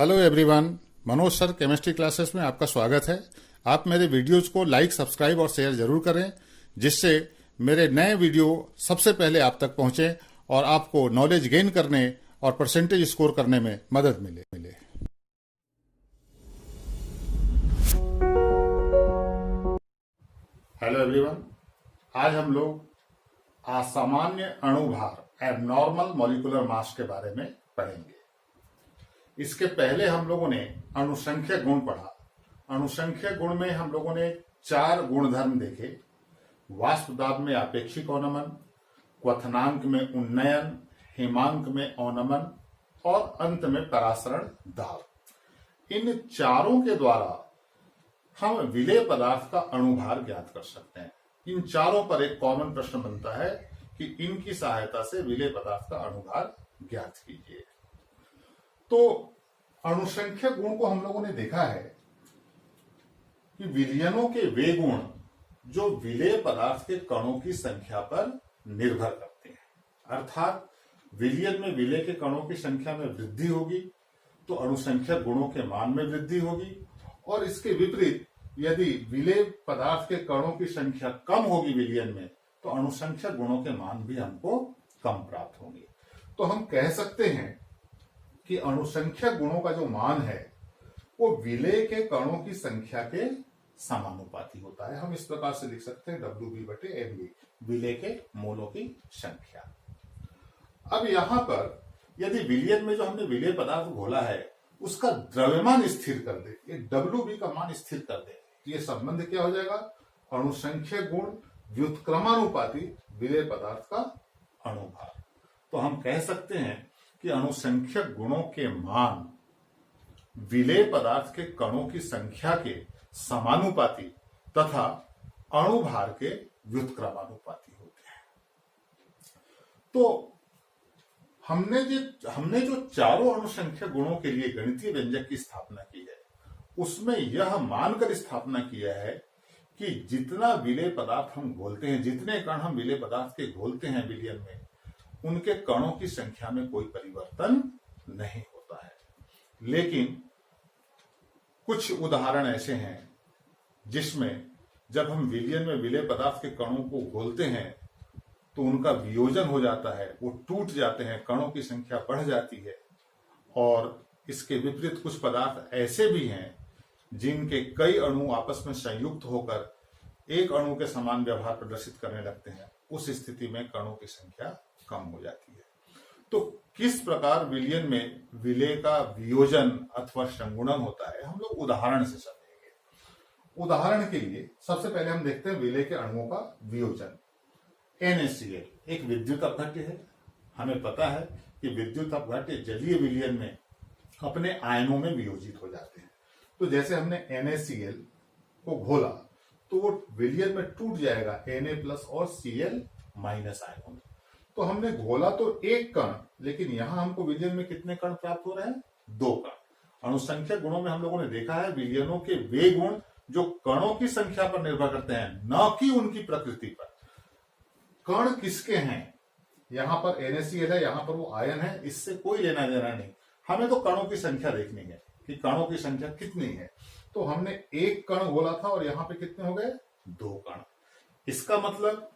Hello everyone, Manoj sir chemistry classes में आपका स्वागत है। आप मेरे वीडियोज को लाइक, सब्सक्राइब और शेयर जरूर करें, जिससे मेरे नए वीडियो सबसे पहले आप तक पहुंचे और आपको नॉलेज गेन करने और परसेंटेज स्कोर करने में मदद मिले। हेलो एवरीवन, आज हम लोग असामान्य अणुभार एबनॉर्मल मॉलिक्यूलर मास के बारे में पढ़ेंगे। इसके पहले हम लोगों ने अणुसंख्यक गुण पढ़ा। अणुसंख्यक गुण में हम लोगों ने 4 गुणधर्म देखे: वाष्प दाब में आपेक्षिक अवनमन, क्वथनांक में उन्नयन, हिमांक में अवनमन और अंत में परासरण दाब। इन चारों के द्वारा हम विलेय पदार्थ का अणुभार ज्ञात कर सकते हैं। इन चारों पर एक कॉमन प्रश्न बनता है कि इनकी सहायता से विलेय पदार्थ का अणुभार ज्ञात कीजिए। तो अणुसंख्यक गुण को हम लोगों ने देखा है कि विलयनों के वे गुण जो विलेय पदार्थ के कणों की संख्या पर निर्भर करते हैं। अर्थात विलयन में विलेय के कणों की संख्या में वृद्धि होगी तो अणुसंख्यक गुणों के मान में वृद्धि होगी, और इसके विपरीत यदि विलेय पदार्थ के कणों की संख्या कम होगी विलयन में तो अणुसंख्यक गुणों के मान भी हमको कम प्राप्त होंगे। तो हम कह सकते हैं कि अणुसंख्यक गुणों का जो मान है वो विलेय के कणों की संख्या के समानुपाती होता है। हम इस प्रकार से लिख सकते हैं WB/MB, विलेय के मोलों की संख्या। अब यहां पर यदि विलयन में जो हमने विलेय पदार्थ घोला है उसका द्रव्यमान स्थिर कर दे, ये WB का मान स्थिर कर दे, ये संबंध क्या हो जाएगा? अणुसंख्यक गुण व्युत्क्रमानुपाती विलेय पदार्थ का अणुभार। तो हम कह सकते हैं कि अणुसंख्यक गुणों के मान विलेय पदार्थ के कणों की संख्या के समानुपाती तथा अणुभार के व्युत्क्रमानुपाती होते हैं। तो हमने जो चारों अणुसंख्यक गुणों के लिए गणितीय व्यंजक की स्थापना की है उसमें यह मानकर स्थापना किया है कि जितना विलेय पदार्थ हम घोलते हैं, जितने कण हम विलेय पदार्थ के घोलते हैं विलयन में, उनके कणों की संख्या में कोई परिवर्तन नहीं होता है। लेकिन कुछ उदाहरण ऐसे हैं जिसमें जब हम विलयन में विलेय पदार्थ के कणों को घोलते हैं तो उनका वियोजन हो जाता है, वो टूट जाते हैं, कणों की संख्या बढ़ जाती है। और इसके विपरीत कुछ पदार्थ ऐसे भी हैं जिनके कई अणु आपस में संयुक्त होकर एक अणु के समान व्यवहार प्रदर्शित करने लगते हैं। उस स्थिति में कणों की संख्या कम हो जाती है। तो किस प्रकार विलयन में विलेय का वियोजन अथवा संगुणन होता है हम लोग उदाहरण से समझेंगे। उदाहरण के लिए सबसे पहले हम देखते हैं विलेय के अणुओं का वियोजन। NaCl एक विद्युत अपघट्य है। हमें पता है कि विद्युत अपघट्य जलीय विलयन में अपने आयनों में वियोजित हो जाते हैं। तो जैसे हमने NaCl को घोला तो वो विलयन में टूट जाएगा Na+ और Cl- आयनों में। तो हमने घोला तो एक कण, लेकिन यहां हमको विलयन में कितने कण प्राप्त हो रहे हैं? 2 कण। अणुसंख्यक गुणों में हम लोगों ने देखा है विलयनों के वे गुण जो कणों की संख्या पर निर्भर करते हैं, न कि उनकी प्रकृति पर। कण किसके हैं? यहां पर NaCl है, यहां पर वो आयन है, इससे कोई लेना देना नहीं। हमें तो कणों की संख्या देखनी है कि कणों की संख्या कितनी है। तो हमने एक कण घोला था और यहां पे कितने हो गए? 2 कण। इसका मतलब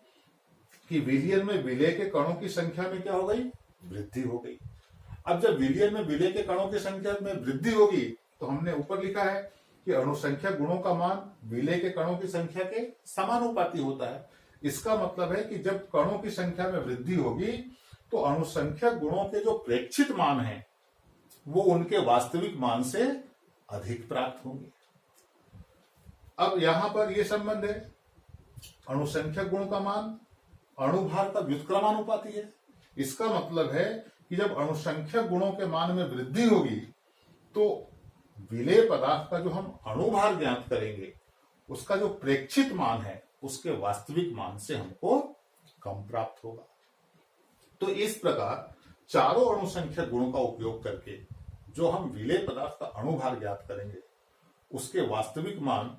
कि विलयन में विलेय के कणों की संख्या में क्या हो गई? वृद्धि हो गई। अब जब विलयन में विलेय के कणों की संख्या में वृद्धि होगी तो हमने ऊपर लिखा है कि अणुसंख्यक गुणों का मान विलेय के कणों की संख्या के समानुपाती होता है। इसका मतलब है कि जब कणों की संख्या में वृद्धि होगी तो अणुसंख्यक गुणों के जो प्रेक्षित मान हैं वो उनके वास्तविक मान से अधिक प्राप्त होंगे। अब यहां पर यह संबंध है, अणुसंख्यक गुण का मान अणुभार का व्युत्क्रमानुपाती है। इसका मतलब है कि जब अणुसंख्यक गुणों के मान में वृद्धि होगी तो विलेय पदार्थ का जो हम अणुभार ज्ञात करेंगे उसका जो प्रेक्षित मान है उसके वास्तविक मान से हमको कम प्राप्त होगा। तो इस प्रकार चारों अणुसंख्यक गुणों का उपयोग करके जो हम विलेय पदार्थ का अणुभार ज्ञात करेंगे उसके वास्तविक मान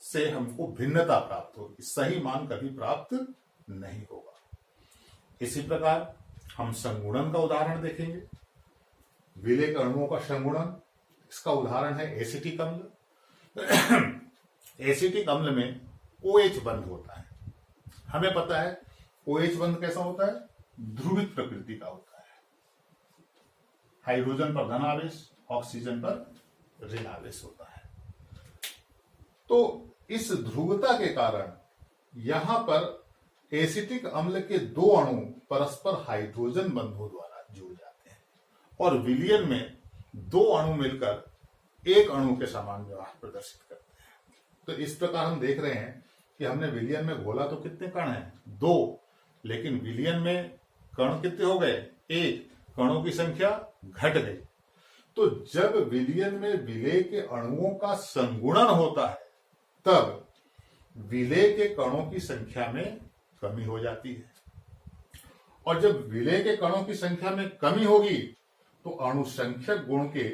से हमको भिन्नता प्राप्त होगी, सही मान कभी प्राप्त नहीं होगा। इसी प्रकार हम संगुणन का उदाहरण देखेंगे। विलेय के अणुओं का संगुणन इसका उदाहरण है एसिटिक अम्ल। एसिटिक अम्ल में OH बंध होता है। हमें पता है OH बंध कैसा होता है, ध्रुवित प्रकृति का होता है। हाइड्रोजन पर धन आवेश, ऑक्सीजन पर ऋण आवेश होता है। तो इस ध्रुवता के कारण यहां पर एसिटिक अम्ल के दो अणु परस्पर हाइड्रोजन बंधों द्वारा जुड़ जाते हैं और विलयन में दो अणु मिलकर एक अणु के समान व्यवहार प्रदर्शित करते हैं। तो इस प्रकार हम देख रहे हैं कि हमने विलयन में घोला तो कितने कण हैं, 2, लेकिन विलयन में कण कितने हो गए, 1। कणों की संख्या घट गई। तो जब विलयन में विलेय के अणुओं का संगुणन होता है तब विलेय के कणों की संख्या में कमी हो जाती है, और जब विलेय के कणों की संख्या में कमी होगी तो अणुसंख्यक गुण के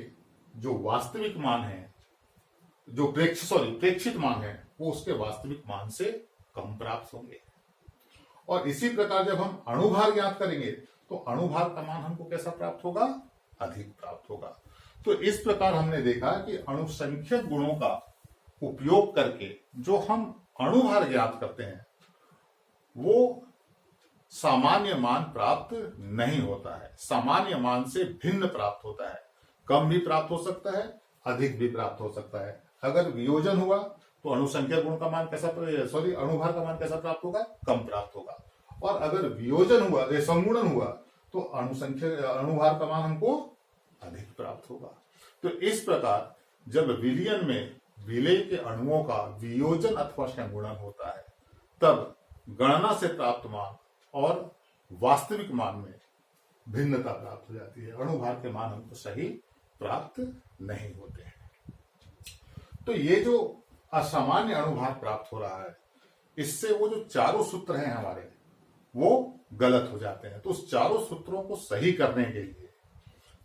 जो वास्तविक मान है, जो प्रेक्षित मान है, वो उसके वास्तविक मान से कम प्राप्त होंगे। और इसी प्रकार जब हम अणुभार ज्ञात करेंगे तो अणुभार का मान हमको कैसा प्राप्त होगा, अधिक प्राप्त होगा। तो इस प्रकार हमने देखा कि अणुसंख्यक गुणों का उपयोग करके जो हम अणुभार ज्ञात करते हैं वो सामान्य मान प्राप्त नहीं होता है, सामान्य मान से भिन्न प्राप्त होता है। कम भी प्राप्त हो सकता है, अधिक भी प्राप्त हो सकता है। अगर वियोजन हुआ तो अणुसंख्यक गुण का मान कैसा, अणुभार का मान कैसा प्राप्त होगा, कम प्राप्त होगा। और अगर वियोजन हुआ, संगुणन हुआ तो अणुभार का मान हमको अधिक प्राप्त होगा। तो इस प्रकार जब विलयन में विलेय के अणुओं का वियोजन अथवा संगुणन होता है तब गणना से प्राप्त मान और वास्तविक मान में भिन्नता प्राप्त हो जाती है। अणुभार के मान हमको सही प्राप्त नहीं होते हैं। तो ये जो असामान्य अणुभार प्राप्त हो रहा है, इससे वो जो चारों सूत्र हैं हमारे वो गलत हो जाते हैं। तो उस चारों सूत्रों को सही करने के लिए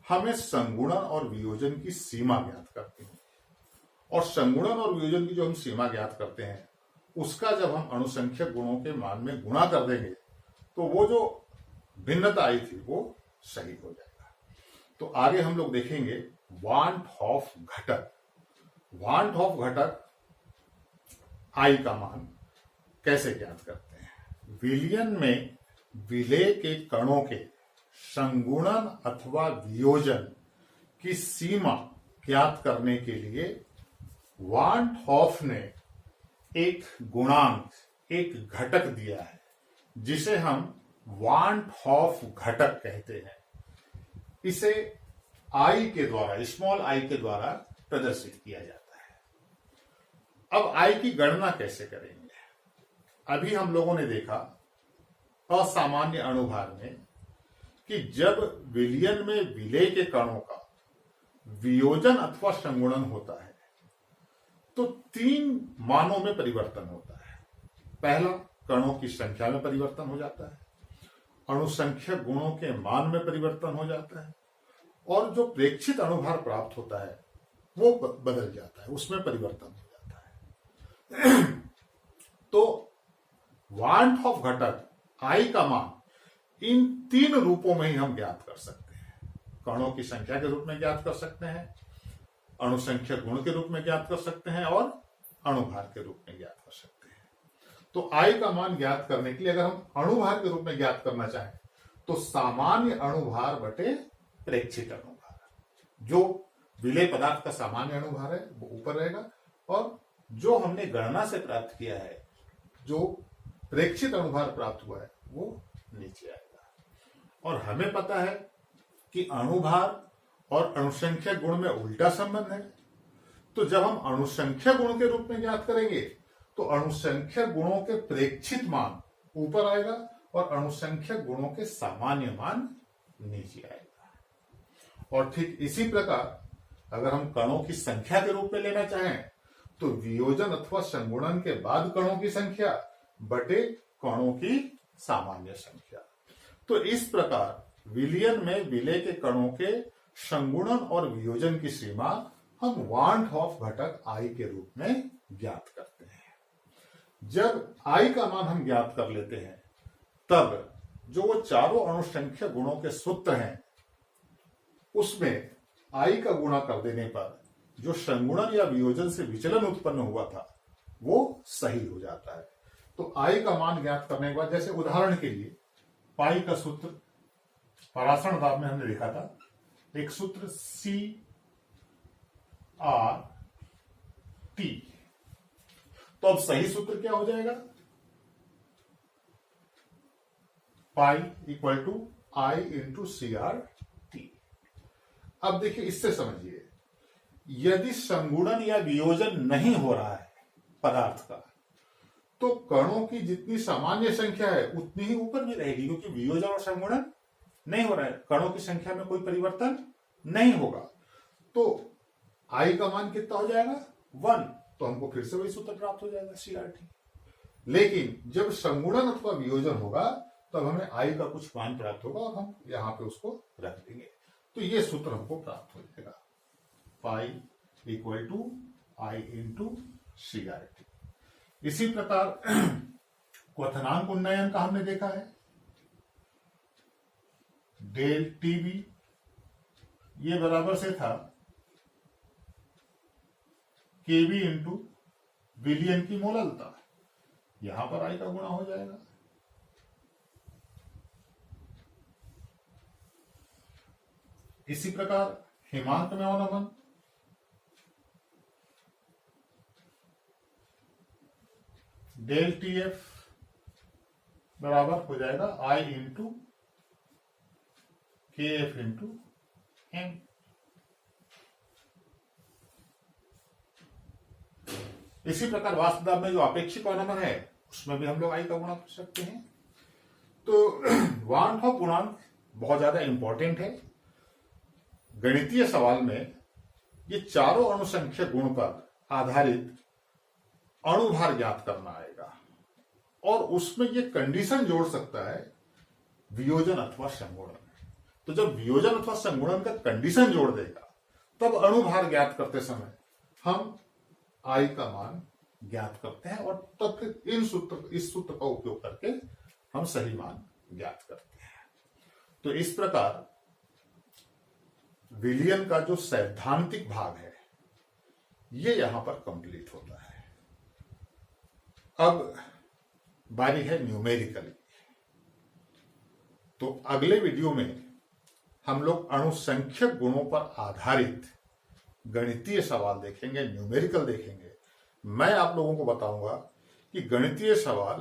हमें संगुणन और वियोजन की सीमा ज्ञात करनी है। और संगुणन और वियोजन की जो हम सीमा ज्ञात करते हैं उसका जब हम अणुसंख्यक गुणों के मान में गुणा कर देंगे तो वो जो भिन्नता आई थी वो सही हो जाएगा। तो आगे हम लोग देखेंगे वांट ऑफ घटक। वांट ऑफ घटक आई का मान कैसे ज्ञात करते हैं। विलयन में विलेय के कणों के संगुणन अथवा वियोजन की सीमा ज्ञात करने के लिए वांट हॉफ ने एक गुणांक, एक घटक दिया है जिसे हम वांट हॉफ घटक कहते हैं। इसे आई के द्वारा, स्मॉल आई के द्वारा प्रदर्शित किया जाता है। अब आई की गणना कैसे करेंगे। अभी हम लोगों ने देखा असामान्य अणुभार में कि जब विलयन में विलेय के कणों का वियोजन अथवा संगुणन होता है तो 3 मानों में परिवर्तन होता है। पहला, कणों की संख्या में परिवर्तन हो जाता है, अणुसंख्यक गुणों के मान में परिवर्तन हो जाता है, और जो प्रेक्षित अणुभार प्राप्त होता है वो बदल जाता है, उसमें परिवर्तन हो जाता है। तो वांट ऑफ घटक आई का मान इन 3 रूपों में ही हम ज्ञात कर सकते हैं। कणों की संख्या के रूप में ज्ञात कर सकते हैं, अणुसंख्यक गुण के रूप में ज्ञात कर सकते हैं, और अणुभार के रूप में ज्ञात कर सकते हैं। तो आई का मान ज्ञात करने के लिए अगर हम अणुभार के रूप में ज्ञात करना चाहें तो सामान्य अणुभार बटे प्रेक्षित अणुभार, जो विलेय पदार्थ का सामान्य अणुभार है वो ऊपर रहेगा, और जो हमने गणना से प्राप्त किया है, जो प्रेक्षित अणुभार प्राप्त हुआ है, वो नीचे आएगा। और हमें पता है कि अणुभार और अणुसंख्यक गुण में उल्टा संबंध है। तो जब हम अणुसंख्यक गुण के रूप में ज्ञात करेंगे तो अणुसंख्यक गुणों के प्रेक्षित मान ऊपर आएगा और अणुसंख्यक गुणों के सामान्य मान नीचे आएगा। और ठीक इसी प्रकार अगर हम कणों की संख्या के रूप में लेना चाहें तो वियोजन अथवा संगुणन के बाद कणों की संख्या बटे कणों की सामान्य संख्या। तो इस प्रकार विलयन में विलेय के कणों के संगुणन और वियोजन की सीमा हम वांट ऑफ घटक आई के रूप में ज्ञात करते हैं। जब आई का मान हम ज्ञात कर लेते हैं तब जो वो चारों अणुसंख्यक गुणों के सूत्र हैं उसमें आई का गुणा कर देने पर जो संगुणन या वियोजन से विचलन उत्पन्न हुआ था वो सही हो जाता है। तो आई का मान ज्ञात करने के बाद, जैसे उदाहरण के लिए पाई का सूत्र परासरण दाब में हमने देखा था, एक सूत्र सी आर टी। तो अब सही सूत्र क्या हो जाएगा, pi equal to I into C R T. अब देखिए इससे समझिए, यदि संगुणन या वियोजन नहीं हो रहा है पदार्थ का, तो कणों की जितनी सामान्य संख्या है उतनी ही ऊपर भी रहेगी, क्योंकि वियोजन और संगुणन नहीं हो रहा है, कणों की संख्या में कोई परिवर्तन नहीं होगा। तो आई का मान कितना हो जाएगा, 1। तो हमको फिर से वही सूत्र प्राप्त हो जाएगा, CRT। लेकिन जब संगुणन अथवा वियोजन होगा तब हमें आई का कुछ मान प्राप्त होगा और हम यहां पे उसको रख देंगे। तो ये सूत्र हमको प्राप्त हो जाएगा, pi equal to I into CRT। इसी प्रकार क्वथनांक उन्नयन का हमने देखा है, डेल टीबी ये बराबर से था केबी इंटू विलियन की मोललता। यहां पर आई का गुणा हो जाएगा। इसी प्रकार हिमांक में अवनमन, डेल टी एफ बराबर हो जाएगा आई इंटू के एफ इंटू एम। इसी प्रकार वाष्प दाब में जो अपेक्षिक अवनमन है उसमें भी हम लोग आई का गुणा कर सकते हैं। तो वार्नहोफ गुणांक बहुत ज्यादा इंपॉर्टेंट है। गणितीय सवाल में ये चारों अणुसंख्यक गुण पर आधारित अणुभार ज्ञात करना आएगा और उसमें ये कंडीशन जोड़ सकता है वियोजन अथवा संगुणन। तो जब वियोजन अथवा संगुणन का कंडीशन जोड़ देगा तब अणुभार ज्ञात करते समय हम आई का मान ज्ञात करते हैं और तब फिर इस सूत्र का उपयोग करके हम सही मान ज्ञात करते हैं। तो इस प्रकार विलियन का जो सैद्धांतिक भाग है ये यहां पर कंप्लीट होता है। अब बारी है न्यूमेरिकल। तो अगले वीडियो में हम लोग अणुसंख्यक गुणों पर आधारित गणितीय सवाल देखेंगे, न्यूमेरिकल देखेंगे। मैं आप लोगों को बताऊंगा कि गणितीय सवाल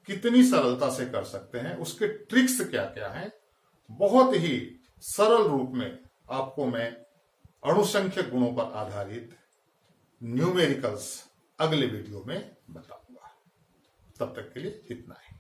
कितनी सरलता से कर सकते हैं, उसके ट्रिक्स क्या क्या हैं। बहुत ही सरल रूप में आपको मैं अणुसंख्यक गुणों पर आधारित न्यूमेरिकल्स अगले वीडियो में बताऊंगा। तब तक के लिए इतना ही।